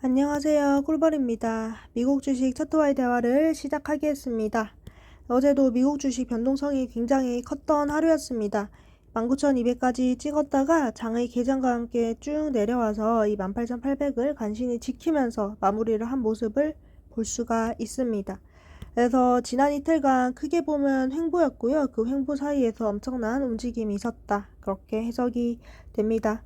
안녕하세요. 꿀벌입니다. 미국 주식 차트와의 대화를 시작하겠습니다. 어제도 미국 주식 변동성이 굉장히 컸던 하루였습니다. 19,200까지 찍었다가 장의 개장과 함께 쭉 내려와서 이 18,800을 간신히 지키면서 마무리를 한 모습을 볼 수가 있습니다. 그래서 지난 이틀간 크게 보면 횡보였고요. 그 횡보 사이에서 엄청난 움직임이 있었다. 그렇게 해석이 됩니다.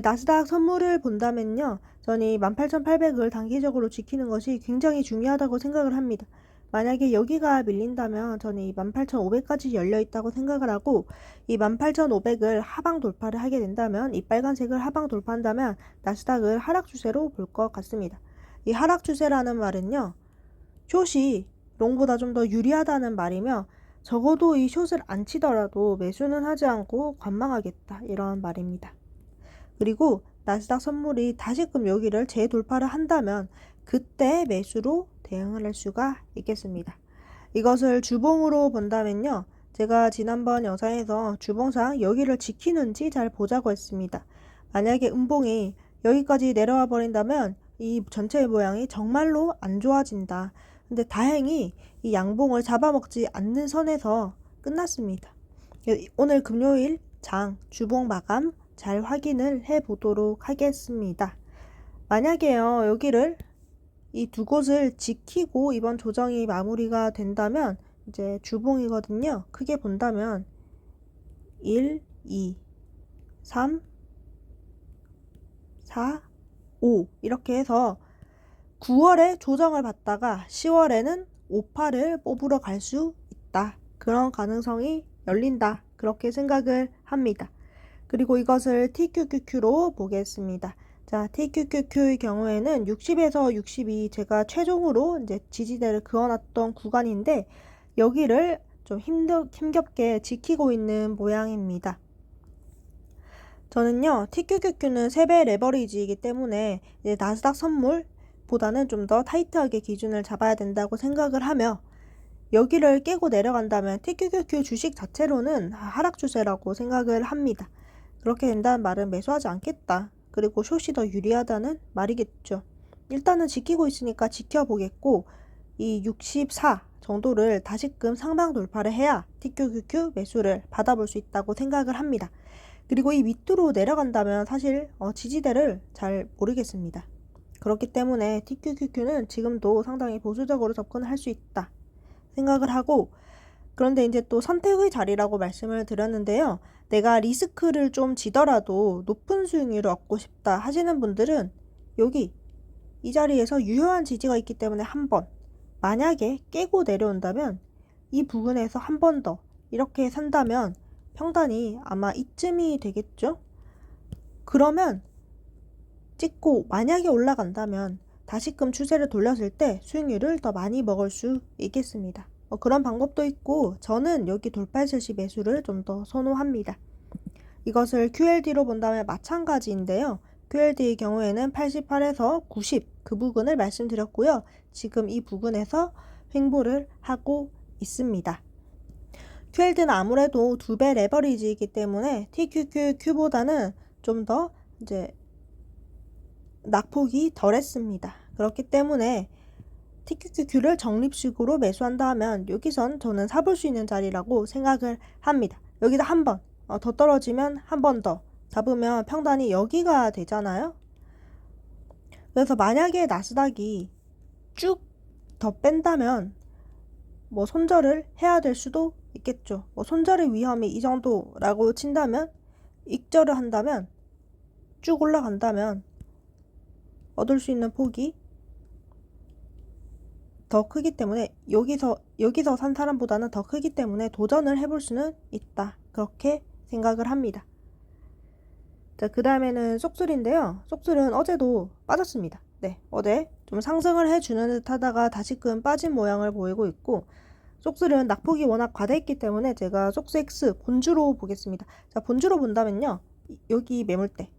나스닥 선물을 본다면요. 저는 이 18,800을 단기적으로 지키는 것이 굉장히 중요하다고 생각을 합니다. 만약에 여기가 밀린다면 저는 이 18,500까지 열려있다고 생각을 하고 이 18,500을 하방 돌파를 하게 된다면 이 빨간색을 하방 돌파한다면 나스닥을 하락 추세로 볼 것 같습니다. 이 하락 추세라는 말은요. 숏이 롱보다 좀 더 유리하다는 말이며 적어도 이 숏을 안 치더라도 매수는 하지 않고 관망하겠다 이런 말입니다. 그리고 나스닥 선물이 다시금 여기를 재돌파를 한다면 그때 매수로 대응을 할 수가 있겠습니다. 이것을 주봉으로 본다면요. 제가 지난번 영상에서 주봉상 여기를 지키는지 잘 보자고 했습니다. 만약에 음봉이 여기까지 내려와 버린다면 이 전체의 모양이 정말로 안 좋아진다. 근데 다행히 이 양봉을 잡아먹지 않는 선에서 끝났습니다. 오늘 금요일 장 주봉 마감 잘 확인을 해 보도록 하겠습니다. 만약에요, 여기를 이 두 곳을 지키고 이번 조정이 마무리가 된다면 이제 주봉이거든요. 크게 본다면 1, 2, 3, 4, 5 이렇게 해서 9월에 조정을 받다가 10월에는 5파를 뽑으러 갈 수 있다. 그런 가능성이 열린다. 그렇게 생각을 합니다. 그리고 이것을 TQQQ로 보겠습니다. 자, TQQQ의 경우에는 60에서 62 제가 최종으로 이제 지지대를 그어놨던 구간인데 여기를 좀 힘겹게 지키고 있는 모양입니다. 저는요, TQQQ는 3배 레버리지이기 때문에 이제 나스닥 선물보다는 좀 더 타이트하게 기준을 잡아야 된다고 생각을 하며 여기를 깨고 내려간다면 TQQQ 주식 자체로는 하락 추세라고 생각을 합니다. 그렇게 된다는 말은 매수하지 않겠다. 그리고 숏이 더 유리하다는 말이겠죠. 일단은 지키고 있으니까 지켜보겠고 이 64 정도를 다시금 상방 돌파를 해야 TQQQ 매수를 받아볼 수 있다고 생각을 합니다. 그리고 이 밑으로 내려간다면 사실 지지대를 잘 모르겠습니다. 그렇기 때문에 TQQQ는 지금도 상당히 보수적으로 접근할 수 있다 생각을 하고 그런데 이제 또 선택의 자리라고 말씀을 드렸는데요. 내가 리스크를 좀 지더라도 높은 수익률을 얻고 싶다 하시는 분들은 여기 이 자리에서 유효한 지지가 있기 때문에 한번 만약에 깨고 내려온다면 이 부분에서 한 번 더 이렇게 산다면 평단이 아마 이쯤이 되겠죠? 그러면 찍고 만약에 올라간다면 다시금 추세를 돌렸을 때 수익률을 더 많이 먹을 수 있겠습니다. 그런 방법도 있고 저는 여기 돌파했을 시 매수를 좀 더 선호합니다. 이것을 QLD로 본다면 마찬가지인데요. QLD의 경우에는 88에서 90 그 부분을 말씀드렸고요. 지금 이 부분에서 횡보를 하고 있습니다. QLD는 아무래도 2배 레버리지이기 때문에 TQQQ보다는 좀 더 이제 낙폭이 덜했습니다. 그렇기 때문에 TQQQ를 적립식으로 매수한다 하면 여기선 저는 사볼 수 있는 자리라고 생각을 합니다. 여기다 한 번 더 떨어지면 한 번 더 잡으면 평단이 여기가 되잖아요. 그래서 만약에 나스닥이 쭉 더 뺀다면 뭐 손절을 해야 될 수도 있겠죠. 손절의 위험이 이 정도라고 친다면 익절을 한다면 쭉 올라간다면 얻을 수 있는 폭이 더 크기 때문에 여기서 산 사람보다는 더 크기 때문에 도전을 해볼 수는 있다. 그렇게 생각을 합니다. 자, 그 다음에는 쏙술인데요. 쏙술은 어제도 빠졌습니다. 네, 어제 좀 상승을 해주는 듯 하다가 다시금 빠진 모양을 보이고 있고 쏙술은 낙폭이 워낙 과다했기 때문에 제가 쏙스X 본주로 보겠습니다. 자, 본주로 본다면요. 여기 매물대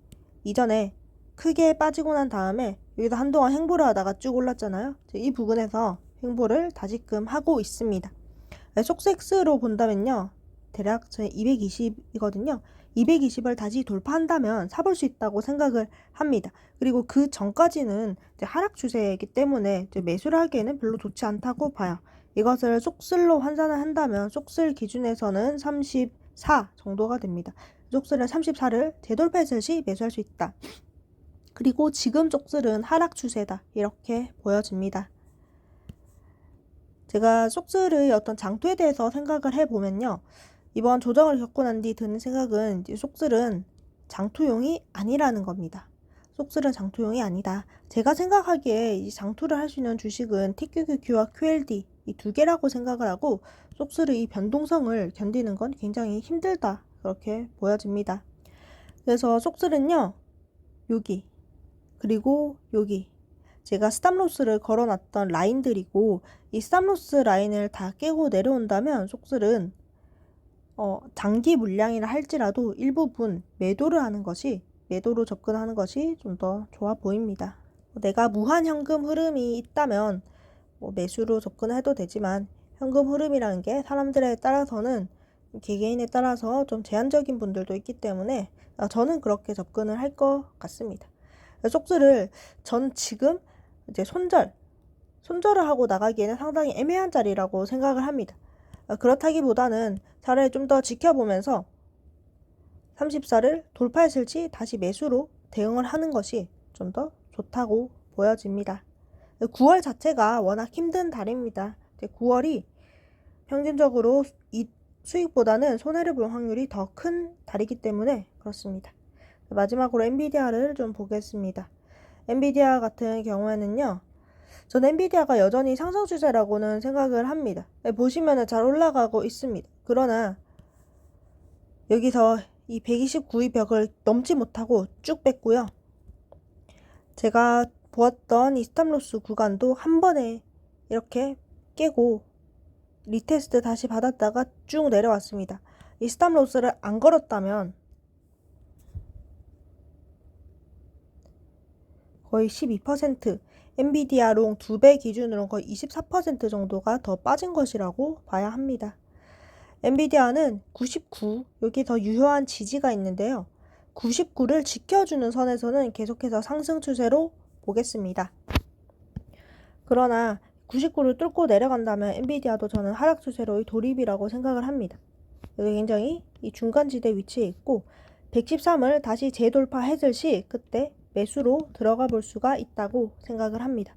이전에 크게 빠지고 난 다음에 여기서 한동안 횡보를 하다가 쭉 올랐잖아요. 이 부분에서 횡보를 다시금 하고 있습니다. 쏙스X로 본다면요. 대략 저희 220이거든요. 220을 다시 돌파한다면 사볼 수 있다고 생각을 합니다. 그리고 그 전까지는 이제 하락 추세이기 때문에 이제 매수를 하기에는 별로 좋지 않다고 봐요. 이것을 속슬로 환산을 한다면 속슬 기준에서는 34 정도가 됩니다. 속슬은 34를 재돌파했을 시 매수할 수 있다. 그리고 지금 속슬은 하락 추세다. 이렇게 보여집니다. 제가 속슬의 어떤 장투에 대해서 생각을 해보면요. 이번 조정을 겪고 난 뒤 드는 생각은 이제 속슬은 장투용이 아니라는 겁니다. 속슬은 장투용이 아니다. 제가 생각하기에 이 장투를 할 수 있는 주식은 TQQQ와 QLD 이 두 개라고 생각을 하고 속슬의 이 변동성을 견디는 건 굉장히 힘들다. 그렇게 보여집니다. 그래서 속슬은요. 여기 그리고 여기 제가 스탑로스를 걸어놨던 라인들이고 이 스탑로스 라인을 다 깨고 내려온다면 속슬은 단기 물량이라 할지라도 일부분 매도로 접근하는 것이 좀 더 좋아 보입니다. 내가 무한 현금 흐름이 있다면 매수로 접근해도 되지만 현금 흐름이라는 게 사람들에 따라서는 개개인에 따라서 좀 제한적인 분들도 있기 때문에 저는 그렇게 접근을 할 것 같습니다. 속슬을 전 지금 이제 손절을 하고 나가기에는 상당히 애매한 자리라고 생각을 합니다. 그렇다기보다는 차라리 좀 더 지켜보면서 34를 돌파했을지 다시 매수로 대응을 하는 것이 좀 더 좋다고 보여집니다. 9월 자체가 워낙 힘든 달입니다. 9월이 평균적으로 이 수익보다는 손해를 볼 확률이 더 큰 달이기 때문에 그렇습니다. 마지막으로 엔비디아를 좀 보겠습니다. 엔비디아 같은 경우에는요. 전 엔비디아가 여전히 상승 추세라고는 생각을 합니다. 보시면은 잘 올라가고 있습니다. 그러나 여기서 이 129의 벽을 넘지 못하고 쭉 뺐고요. 제가 보았던 이 스탑로스 구간도 한 번에 이렇게 깨고 리테스트 다시 받았다가 쭉 내려왔습니다. 이 스탑로스를 안 걸었다면 거의 12%, 엔비디아 롱 2배 기준으로 거의 24% 정도가 더 빠진 것이라고 봐야 합니다. 엔비디아는 99, 여기 더 유효한 지지가 있는데요. 99를 지켜주는 선에서는 계속해서 상승 추세로 보겠습니다. 그러나 99를 뚫고 내려간다면 엔비디아도 저는 하락 추세로의 돌입이라고 생각을 합니다. 여기 굉장히 이 중간지대 위치에 있고 113을 다시 재돌파했을 시 그때 매수로 들어가 볼 수가 있다고 생각을 합니다.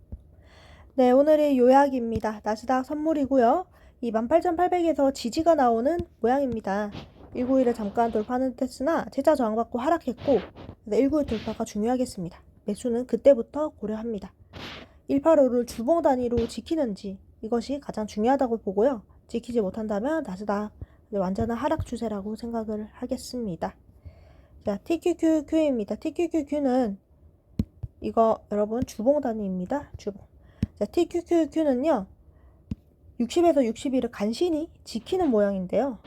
네, 오늘의 요약입니다. 나스닥 선물이고요. 이 18,800에서 지지가 나오는 모양입니다. 191을 잠깐 돌파하는 듯 했으나 재차 저항받고 하락했고 191 돌파가 중요하겠습니다. 매수는 그때부터 고려합니다. 185를 주봉 단위로 지키는지 이것이 가장 중요하다고 보고요. 지키지 못한다면 나스닥 완전한 하락 추세라고 생각을 하겠습니다. 자, TQQQ입니다. TQQQ는 이거 여러분 주봉 단위입니다. 주봉. 자, TQQQ는요. 60에서 61을 간신히 지키는 모양인데요.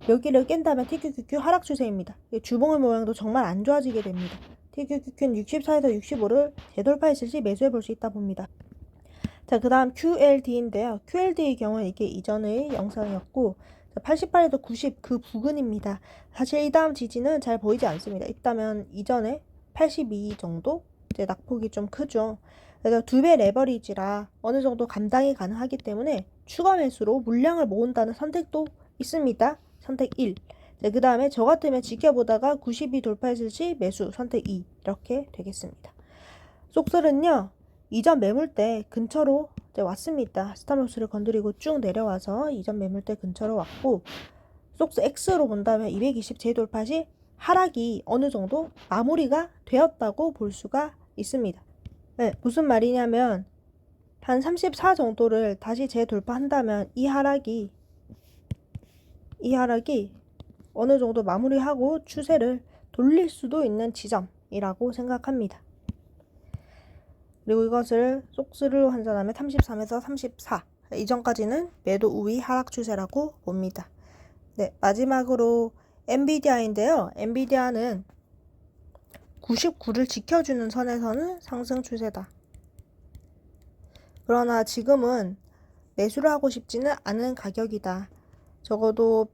여기를 깬다면 TQQQ 하락 추세입니다. 주봉의 모양도 정말 안 좋아지게 됩니다. TQQQ는 64에서 65를 재돌파했을 시 매수해 볼 수 있다 봅니다. 자, 그 다음 QLD인데요. QLD의 경우는 이게 이전의 영상이었고 88에서 90 그 부근입니다. 사실 이 다음 지지는 잘 보이지 않습니다. 있다면 이전에 82 정도? 이제 낙폭이 좀 크죠. 그래서 2배 레버리지라 어느 정도 감당이 가능하기 때문에 추가 매수로 물량을 모은다는 선택도 있습니다. 선택 1. 그 다음에 저 같으면 지켜보다가 90이 돌파했을 시 매수 선택 2 이렇게 되겠습니다. 속슬은요. 이전 매물대 근처로 이제 왔습니다. 스탑로스를 건드리고 쭉 내려와서 이전 매물대 근처로 왔고 속스 X로 본다면 220 재돌파 시 하락이 어느 정도 마무리가 되었다고 볼 수가 있습니다. 네, 무슨 말이냐면 한 34 정도를 다시 재돌파한다면 이 하락이 어느 정도 마무리하고 추세를 돌릴 수도 있는 지점이라고 생각합니다. 그리고 이것을 속스로 환산하면 33에서 34 이전까지는 매도 우위 하락 추세라고 봅니다. 네, 마지막으로 엔비디아인데요. 엔비디아는 99를 지켜주는 선에서는 상승 추세다. 그러나 지금은 매수를 하고 싶지는 않은 가격이다. 적어도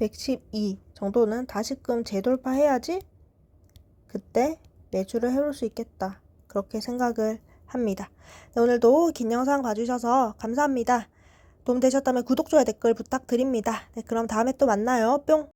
112 정도는 다시금 재돌파해야지 그때 매수를 해볼 수 있겠다. 그렇게 생각을 합니다. 네, 오늘도 긴 영상 봐주셔서 감사합니다. 도움되셨다면 구독, 좋아요, 댓글 부탁드립니다. 네, 그럼 다음에 또 만나요. 뿅!